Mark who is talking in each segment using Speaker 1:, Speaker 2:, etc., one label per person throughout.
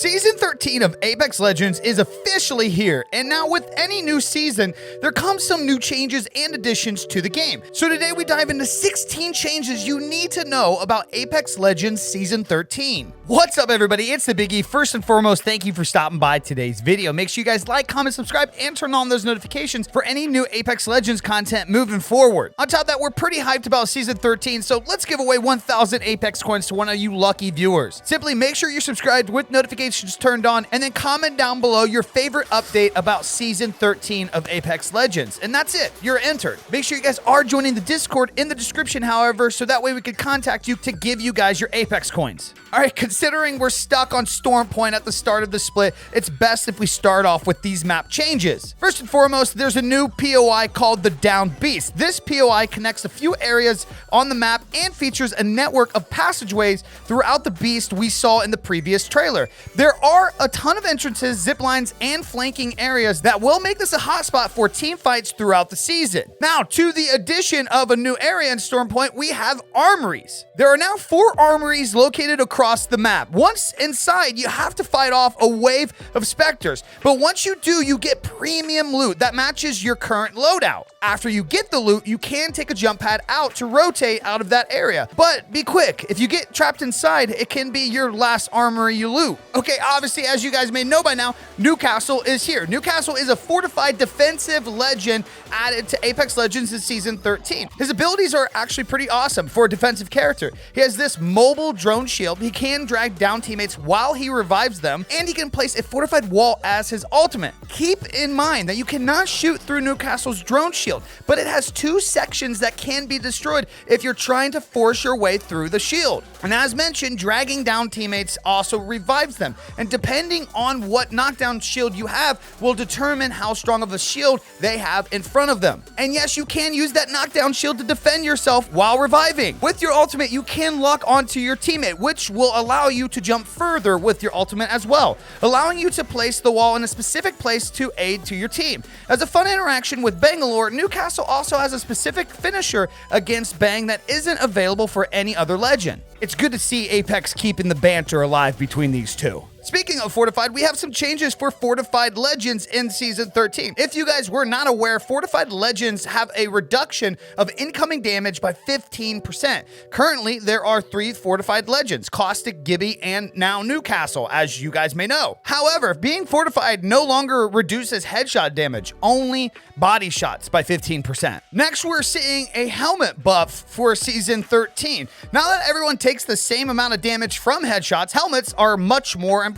Speaker 1: Season 13 of Apex Legends is officially here, and now with any new season, there comes some new changes and additions to the game. So today we dive into 16 changes you need to know about Apex Legends Season 13. What's up everybody, it's the Biggie. First and foremost, thank you for stopping by today's video. Make sure you guys like, comment, subscribe, and turn on those notifications for any new Apex Legends content moving forward. On top of that, we're pretty hyped about Season 13, so let's give away 1,000 Apex coins to one of you lucky viewers. Simply make sure you're subscribed with notifications turned on, and then comment down below your favorite update about Season 13 of Apex Legends. And that's it, you're entered. Make sure you guys are joining the Discord in the description, however, so that way we can contact you to give you guys your Apex coins. Alright, considering we're stuck on Storm Point at the start of the split, it's best if we start off with these map changes. First and foremost, there's a new POI called the Down Beast. This POI connects a few areas on the map and features a network of passageways throughout the beast we saw in the previous trailer. There are a ton of entrances, zip lines, and flanking areas that will make this a hotspot for team fights throughout the season. Now, to the addition of a new area in Storm Point, we have Armories. There are now 4 armories located across the map. Once inside, you have to fight off a wave of specters, but once you do, you get premium loot that matches your current loadout. After you get the loot, you can take a jump pad out to rotate out of that area, but be quick. If you get trapped inside, it can be your last armory you loot. Okay, obviously, as you guys may know by now, Newcastle is here. Newcastle is a fortified defensive legend added to Apex Legends in Season 13. His abilities are actually pretty awesome for a defensive character. He has this mobile drone shield. He can drag down teammates while he revives them, and he can place a fortified wall as his ultimate. Keep in mind that you cannot shoot through Newcastle's drone shield, but it has 2 sections that can be destroyed if you're trying to force your way through the shield. And as mentioned, dragging down teammates also revives them, and depending on what knockdown shield you have will determine how strong of a shield they have in front of them. And yes, you can use that knockdown shield to defend yourself while reviving. With your ultimate, you can lock onto your teammate, which will allow you to jump further with your ultimate as well, allowing you to place the wall in a specific place to aid to your team. As a fun interaction with Bangalore, Newcastle also has a specific finisher against Bang that isn't available for any other legend. It's good to see Apex keeping the banter alive between these two. Speaking of Fortified, we have some changes for Fortified Legends in Season 13. If you guys were not aware, Fortified Legends have a reduction of incoming damage by 15%. Currently, there are 3 Fortified Legends, Caustic, Gibby, and now Newcastle, as you guys may know. However, being fortified no longer reduces headshot damage, only body shots by 15%. Next, we're seeing a helmet buff for Season 13. Now that everyone takes the same amount of damage from headshots, helmets are much more important.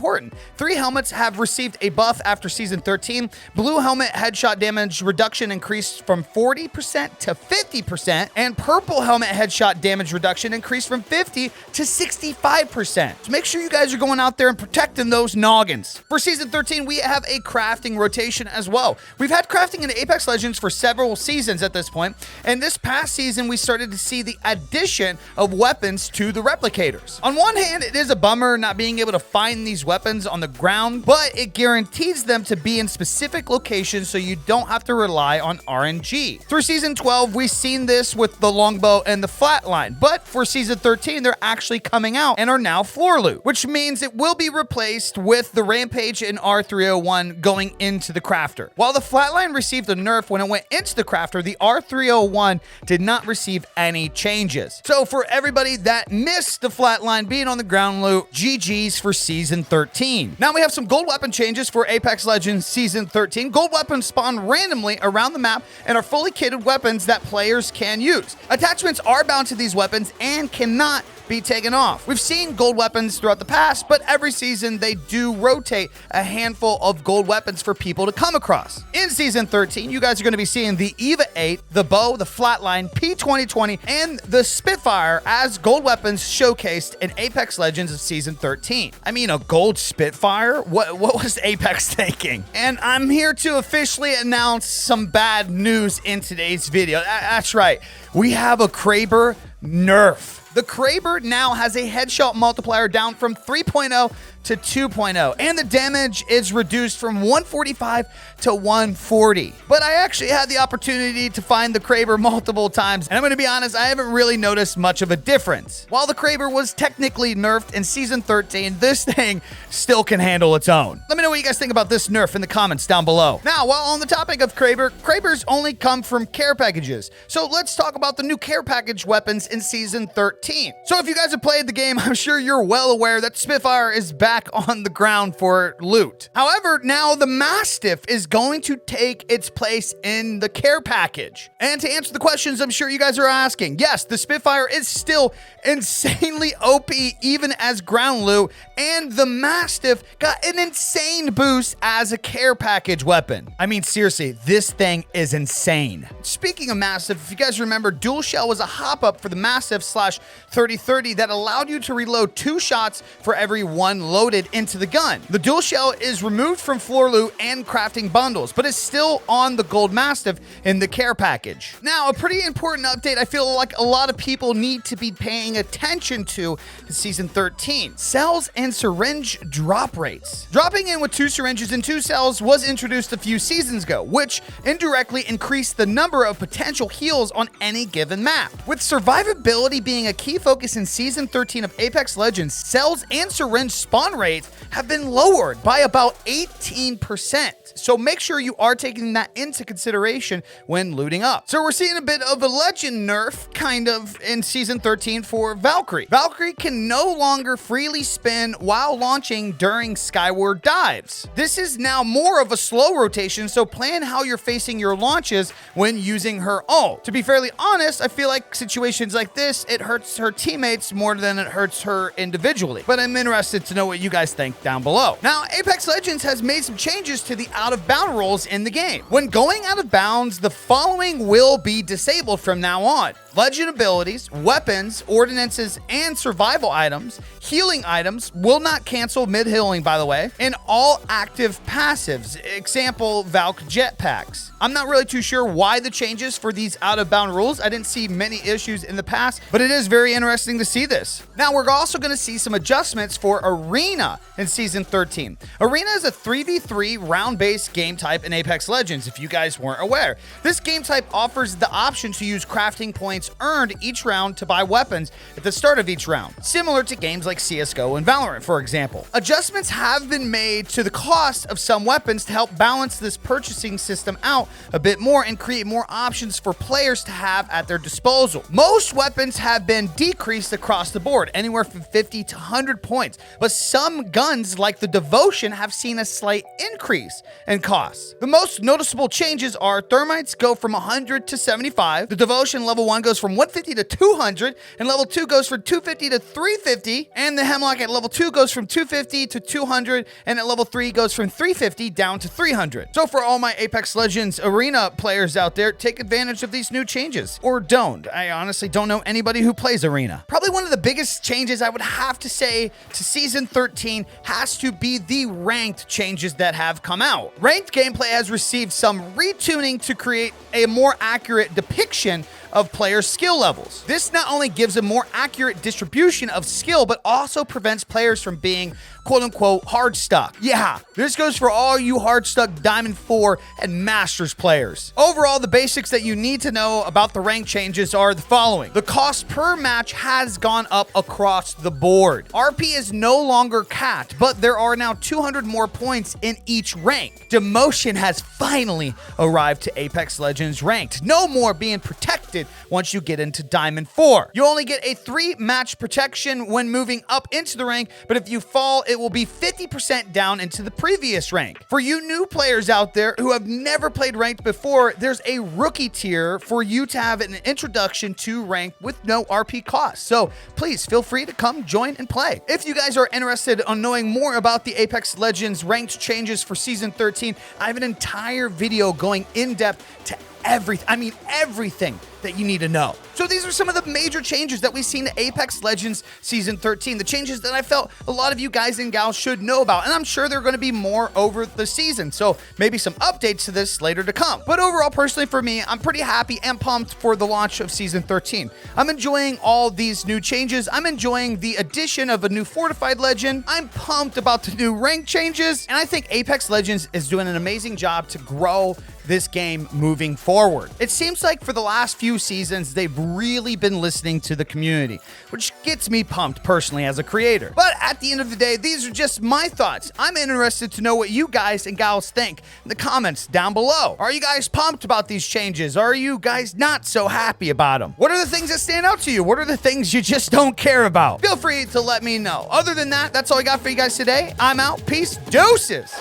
Speaker 1: 3 helmets have received a buff after Season 13. Blue helmet headshot damage reduction increased from 40% to 50%, and purple helmet headshot damage reduction increased from 50 to 65%. So make sure you guys are going out there and protecting those noggins. For Season 13, we have a crafting rotation as well. We've had crafting in Apex Legends for several seasons at this point, and this past season we started to see the addition of weapons to the replicators. On one hand, it is a bummer not being able to find these weapons on the ground, but it guarantees them to be in specific locations so you don't have to rely on RNG. Through Season 12, we've seen this with the longbow and the flatline, but for Season 13, they're actually coming out and are now floor loot, which means it will be replaced with the Rampage and R301 going into the crafter. While the flatline received a nerf when it went into the crafter, the R301 did not receive any changes. So for everybody that missed the flatline being on the ground loot, GG's for Season 13. Now we have some gold weapon changes for Apex Legends Season 13. Gold weapons spawn randomly around the map and are fully kitted weapons that players can use. Attachments are bound to these weapons and cannot be taken off. We've seen gold weapons throughout the past, but every season they do rotate a handful of gold weapons for people to come across. In Season 13, you guys are going to be seeing the EVA 8, the bow, the flatline, P2020, and the Spitfire as gold weapons showcased in Apex Legends of Season 13. I mean, a gold Spitfire? What was Apex thinking? And I'm here to officially announce some bad news in today's video. That's right. We have a Kraber Nerf. The Kraber now has a headshot multiplier down from 3.0 to 2.0, and the damage is reduced from 145 to 140. But I actually had the opportunity to find the Kraber multiple times, and I'm going to be honest, I haven't really noticed much of a difference. While the Kraber was technically nerfed in Season 13, this thing still can handle its own. Let me know what you guys think about this nerf in the comments down below. Now, while on the topic of Krabers only come from care packages. So let's talk about the new care package weapons in Season 13. So if you guys have played the game, I'm sure you're well aware that Spitfire is back on the ground for loot. However, now the Mastiff is going to take its place in the care package. And to answer the questions I'm sure you guys are asking, yes, the Spitfire is still insanely OP even as ground loot, and the Mastiff got an insane boost as a care package weapon. I mean, seriously, this thing is insane. Speaking of Mastiff, if you guys remember, Dual Shell was a hop-up for the Mastiff /3030 that allowed you to reload 2 shots for every 1 loaded into the gun. The Dual Shell is removed from floor loot and crafting bundles, but is still on the Gold Mastiff in the care package. Now, a pretty important update I feel like a lot of people need to be paying attention to in Season 13. Cells and syringe drop rates. Dropping in with 2 syringes and 2 cells was introduced a few seasons ago, which indirectly increased the number of potential heals on any given map. With survivability being a key focus in Season 13 of Apex Legends, cells and syringe spawn rates have been lowered by about 18%. So make sure you are taking that into consideration when looting up. So we're seeing a bit of a legend nerf kind of in Season 13 for Valkyrie. Valkyrie can no longer freely spin while launching during skyward dives. This is now more of a slow rotation, so plan how you're facing your launches when using her ult. To be fairly honest, I feel like situations like this, it hurts her teammates more than it hurts her individually. But I'm interested to know what you guys think down below. Now, Apex Legends has made some changes to the out-of-bound rules in the game. When going out of bounds, the following will be disabled from now on: legend abilities, weapons, ordinances, and survival items. Healing items will not cancel mid-healing, by the way, and all active passives, example Valk jetpacks. I'm not really too sure why the changes for these out-of-bound rules. I didn't see many issues in the past, but it is very interesting to see this. Now, we're also going to see some adjustments for Arena in Season 13. Arena is a 3v3 round-based game type in Apex Legends, if you guys weren't aware. This game type offers the option to use crafting points earned each round to buy weapons at the start of each round, similar to games like CSGO and Valorant, for example. Adjustments have been made to the cost of some weapons to help balance this purchasing system out a bit more and create more options for players to have at their disposal. Most weapons have been decreased across the board, anywhere from 50 to 100 points, but some guns like the Devotion have seen a slight increase in costs. The most noticeable changes are Thermites go from 100 to 75, the Devotion level 1 goes from 150 to 200, and level 2 goes from 250 to 350, and the Hemlock at level 2 goes from 250 to 200, and at level 3 goes from 350 down to 300. So for all my Apex Legends Arena players out there, take advantage of these new changes. Or don't. I honestly don't know anybody who plays Arena. Probably one of the biggest changes I would have to say to Season 13 has to be the ranked changes that have come out. Ranked gameplay has received some retuning to create a more accurate depiction of players' skill levels. This not only gives a more accurate distribution of skill, but also prevents players from being quote-unquote hard stuck. Yeah, this goes for all you hard stuck Diamond 4 and Masters players. Overall, the basics that you need to know about the rank changes are the following. The cost per match has gone up across the board. RP is no longer capped, but there are now 200 more points in each rank. Demotion has finally arrived to Apex Legends Ranked. No more being protected once you get into Diamond 4. You only get a 3-match protection when moving up into the rank, but if you fall, it will be 50% down into the previous rank. For you new players out there who have never played ranked before, there's a rookie tier for you to have an introduction to rank with no RP cost. So please feel free to come join and play. If you guys are interested on knowing more about the Apex Legends ranked changes for Season 13, I have an entire video going in depth to everything that you need to know. So these are some of the major changes that we've seen to Apex Legends Season 13, the changes that I felt a lot of you guys and gals should know about, and I'm sure there are going to be more over the season, so maybe some updates to this later to come. But overall, personally for me, I'm pretty happy and pumped for the launch of Season 13. I'm enjoying all these new changes. I'm enjoying the addition of a new Fortified Legend. I'm pumped about the new rank changes, and I think Apex Legends is doing an amazing job to grow this game moving forward. It seems like for the last few seasons, they've really been listening to the community, which gets me pumped personally as a creator. But at the end of the day, these are just my thoughts. I'm interested to know what you guys and gals think in the comments down below. Are you guys pumped about these changes? Are you guys not so happy about them? What are the things that stand out to you? What are the things you just don't care about? Feel free to let me know. Other than that, that's all I got for you guys today. I'm out. Peace. Deuces.